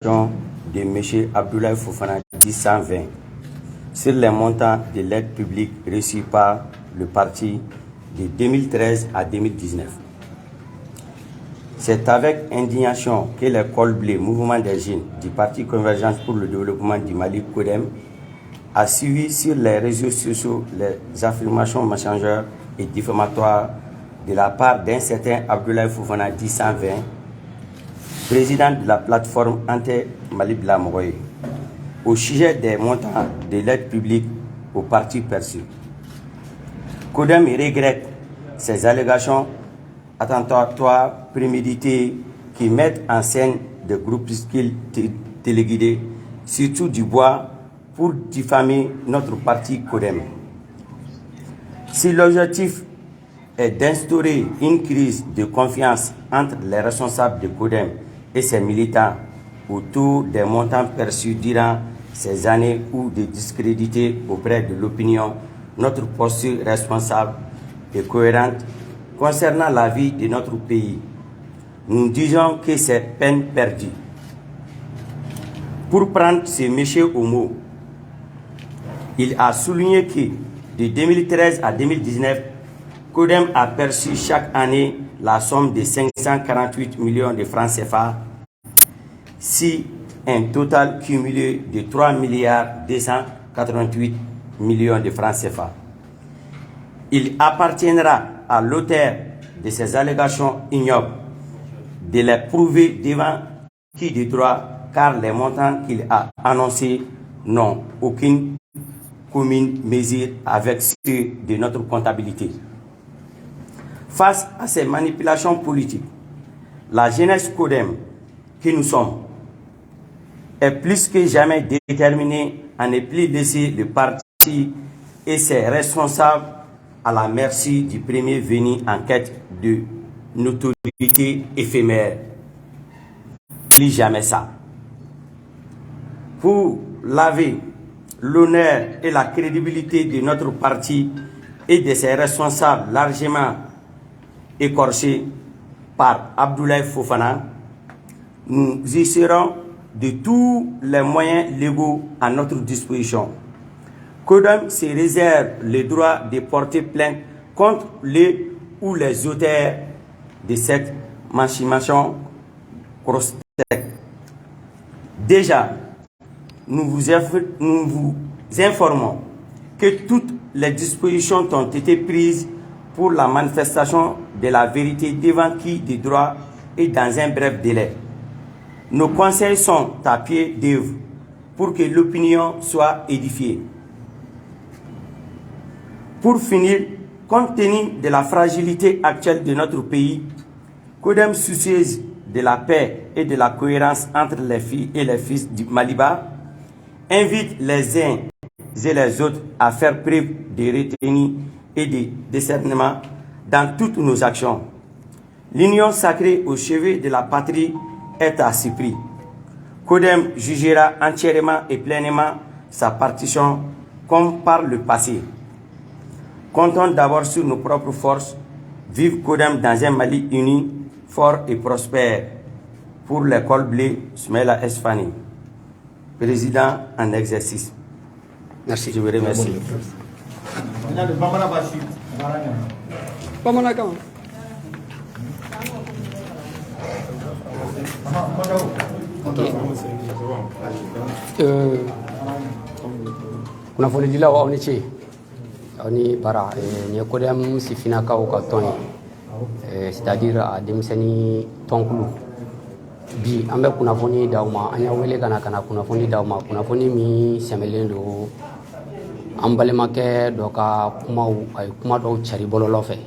de M. Abdoulaye Fofana 120 sur les montants de l'aide publique reçue par le parti de 2013 à 2019. C'est avec indignation que les cols bleus, mouvement des jeunes du Parti Convergence pour le développement du Mali, CODEM, a suivi sur les réseaux sociaux les affirmations mensongères et diffamatoires de la part d'un certain Abdoulaye Fofana 120, président de la plateforme anti-Mali Blamogoye, au sujet des montants de l'aide publique aux partis perçus. CODEM regrette ces allégations attentatoires préméditées qui mettent en scène des groupuscules téléguidés, surtout du bois, pour diffamer notre parti CODEM. Si l'objectif est d'instaurer une crise de confiance entre les responsables de CODEM et ses militants autour des montants perçus durant ces années ou de discréditer auprès de l'opinion notre posture responsable et cohérente concernant la vie de notre pays, nous disons que c'est peine perdue. Pour prendre ce monsieur au mot, il a souligné que de 2013 à 2019, CODEM a perçu chaque année la somme de 548 millions de francs CFA, si un total cumulé de 3 milliards 288 millions de francs CFA. Il appartiendra à l'auteur de ces allégations ignobles de les prouver devant qui de droit, car les montants qu'il a annoncés n'ont aucune commune mesure avec ceux de notre comptabilité. Face à ces manipulations politiques, la jeunesse CODEM que nous sommes est plus que jamais déterminée à ne plus laisser le parti et ses responsables à la merci du premier venu en quête de notoriété éphémère. Plus jamais ça. Pour laver l'honneur et la crédibilité de notre parti et de ses responsables largement écorchés par Abdoulaye Fofana, nous y serons de tous les moyens légaux à notre disposition. CODEM se réserve le droit de porter plainte contre les ou les auteurs de cette machination cross-tech. Déjà, nous vous informons que toutes les dispositions ont été prises pour la manifestation de la vérité devant qui de droit et dans un bref délai. Nos conseils sont à pied d'œuvre pour que l'opinion soit édifiée. Pour finir, compte tenu de la fragilité actuelle de notre pays, CODEM, soucieuse de la paix et de la cohérence entre les filles et les fils du Maliba, invite les uns et les autres à faire preuve de retenue et de discernement dans toutes nos actions. L'union sacrée au chevet de la patrie est à ce prix. CODEM jugera entièrement et pleinement sa partition comme par le passé. Comptons d'abord sur nos propres forces. Vive CODEM dans un Mali uni, fort et prospère. Pour l'école bleue, Smaïla Esfani, président en exercice. Merci. Je vous remercie. Kunnafonidilaw aw ni ce aw ni bara ni ye CODEM sifinnakaw ka tɔn ye c'est-à-dire a denmisɛnnin tɔnkulu bi an bɛ kunnafoni d'aw ma an y'a wele ka na kunnafoni d'aw ma kunnafoni min sɛmɛlen don an balimakɛ dɔ ka kumaw a ye kuma dɔw cari bɔlɔlɔ fɛ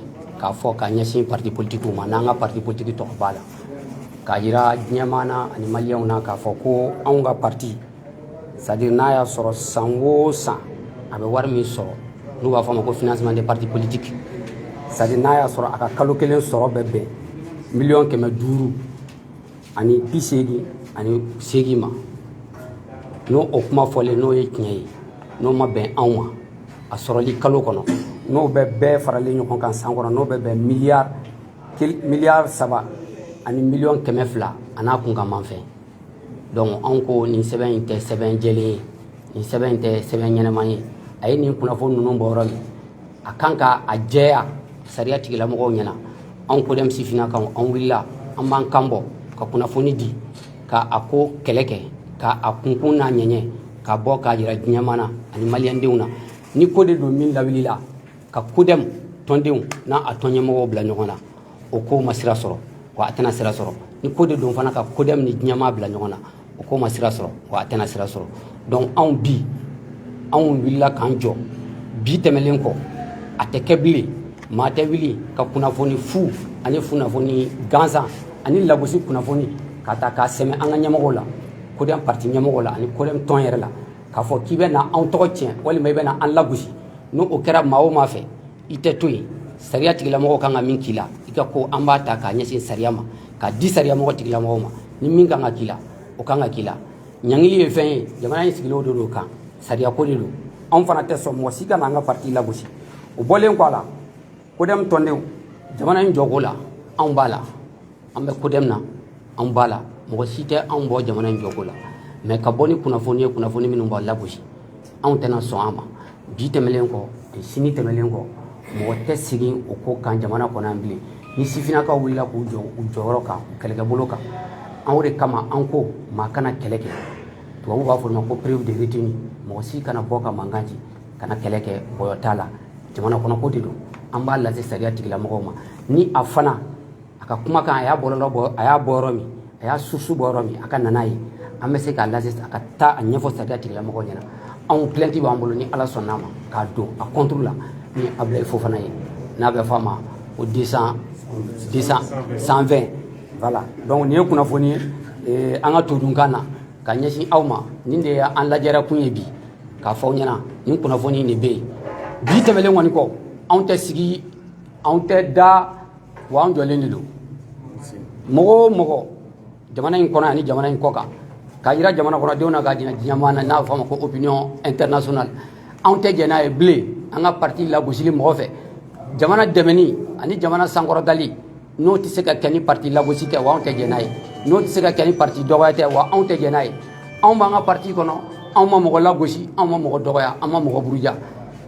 k'a fɔ ka ɲɛsin parti politikiw ma n'an ka parti politique tɔgɔ b'a la k'a jira diɲɛmaa na ani maliyɛnw na k'a fɔ ko anw ka parti c'est-à-dire n'a y'a sɔrɔ san o san a bɛ wari min sɔrɔ n'u b'a fɔ a ma ko financement des partis politiques c'est-à-dire n'a y'a sɔrɔ a ka kalo kelen sɔrɔ bɛ bɛn miliyɔn 500 ani 88 ma n'o o kuma fɔlen n'o ye tiɲɛ ye n'o ma bɛn anw ma a sɔrɔli kalo kɔnɔ n'o bɛ bɛɛ faralen ɲɔgɔn kan san kɔnɔ n'o bɛ bɛn miliyari 3 ani miliyɔn 200 a n'a kunkanmanfɛn donc an ko nin sɛbɛn in tɛ sɛbɛn jɛlen ye nin sɛbɛn in tɛ sɛbɛn ɲɛnɛman ye a ye nin kunnafoni ninnu bɔ yɔrɔ min a kan ka a jɛya sariya tigilamɔgɔw ɲɛna anw kodɛm sifinakaw an wulila an b'an kan bɔ ka kunnafoni di ka a ko kɛlɛ kɛ ka a kunkun n'a ɲɛɲɛ ka bɔ k'a jira diɲɛma na ani maliyɛndenw na ni ko de don min lawulila ka kodɛm tɔndenw n'a a tɔnɲɛmɔgɔw bila ɲɔgɔn na o ko ma sira sɔrɔ wa a tɛna sira sɔrɔ ni ko de don fana ka kodɛm ni diɲɛma bila ɲɔgɔn na o ko ma sira sɔrɔ wa a tɛna sira sɔrɔ donc anw bi anw wulila k'an jɔ bi tɛmɛlen kɔ a tɛ kɛ bilen maa tɛ wuli ka kunnafoni fu ani kunnafoni gansan ani lagosi kunnafoni ka taa k'a sɛmɛ an ka ɲɛmɔgɔw la kodɛm parti ɲɛmɔgɔw la ani kodɛm tɔn yɛrɛ la k'a fɔ k'i bɛ na anw tɔgɔ tiɲɛ walima i bɛ na an lagosi n'o o kɛra maa o maa fɛ i tɛ to yen sariya tigilamɔgɔw kan ka min k'i la i ka ko an b'a ta k'a ɲɛsin sariya ma k'a di sariyamɔgɔ tigilamɔgɔw ma ni min kan ka k'i la o kan ka k'i la ɲangili ye fɛn ye jamana in sigilenw de don kan sariya ko de don anw fana tɛ sɔn mɔgɔ si ka na an ka parti lagosi o bɔlen kɔ a la kodɛm tɔndenw jamana in jɔko la anw b'a la an bɛ kodɛm na anw b'a la mɔgɔ si tɛ anw bɔ jamana in jɔko la mais ka bɔ ni kunnafoni ye kunnafoni minnu b'a lagosi anw tɛna sɔn a ma bi tɛmɛlen kɔ sini tɛmɛlen kɔ mɔgɔ tɛ segin o ko kan jamana kɔnɔ yan bilen ni sifinakaw wulila k'u jɔ u jɔyɔrɔ kan u kɛlɛkɛbolo kan anw de kama an ko maa kana kɛlɛ kɛ tubabu b'a fɔ o ma ko preuve de retenue mɔgɔ si kana bɔ ka mankan ci kana kɛlɛ kɛ bɔyɔ t'a la jamana kɔnɔ ko de don an b'a lase sariya tigilamɔgɔw ma ni a fana a ka kumakan a y'a bɔlɔlɔ bɔ a y'a bɔ yɔrɔ min a y'a susu bɔ yɔrɔ min a ka nan'a ye an bɛ se k'a lase a ka taa a ɲɛfɔ sariya tigilamɔgɔw ɲɛna anw plainte b'an bolo ni ala sɔnn'a ma k'a don a contre la ni Ablaye Fofana ye n'a bɛ fɔ a ma ko 120 voilà donc nin ye kunnafoni ye an ka todunkan na ka ɲɛsin aw ma nin de y'an lajɛra kun ye bi k'a fɔ aw ɲɛna nin kunnafoni de bɛ yen bi tɛmɛlen kɔni kɔ anw tɛ sigi anw tɛ da wa an jɔlen de don mɔgɔ o mɔgɔ jamana in kɔnɔ ani jamana in kɔ kan k'a jira jamana kɔnɔdenw na k'a jira diɲɛma na n'a bɛ fɔ a ma ko opinion internationale anw tɛ jɛn n'a ye bilen an ka parti lagosili mɔgɔ fɛ jamana dɛmɛni ani jamana sankɔrɔtali n'o tɛ se ka kɛ ni parti lagosi tɛ wa anw tɛ jɛn n'a ye n'o tɛ se ka kɛ ni parti dɔgɔya tɛ wa anw tɛ jɛn n'a ye anw b'an ka parti kɔnɔ anw ma mɔgɔ lagosi anw ma mɔgɔ dɔgɔya an ma mɔgɔ buruja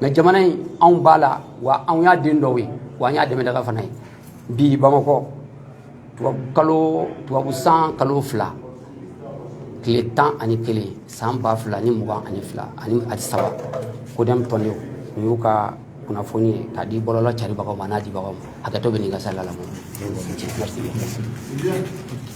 mais jamana in anw b'a la wa anw y'a den dɔw ye wa an y'a dɛmɛdaga fana ye bi bamakɔ tubabu san kalo 2 tile 11 san 2022 ani 3 kodɛm tɔndenw nin y'u ka kunnafoni ye k'a di bɔlɔlɔ caribagaw ma n'a dibagaw ma hakɛto bɛ n'i ka sala la. Merci.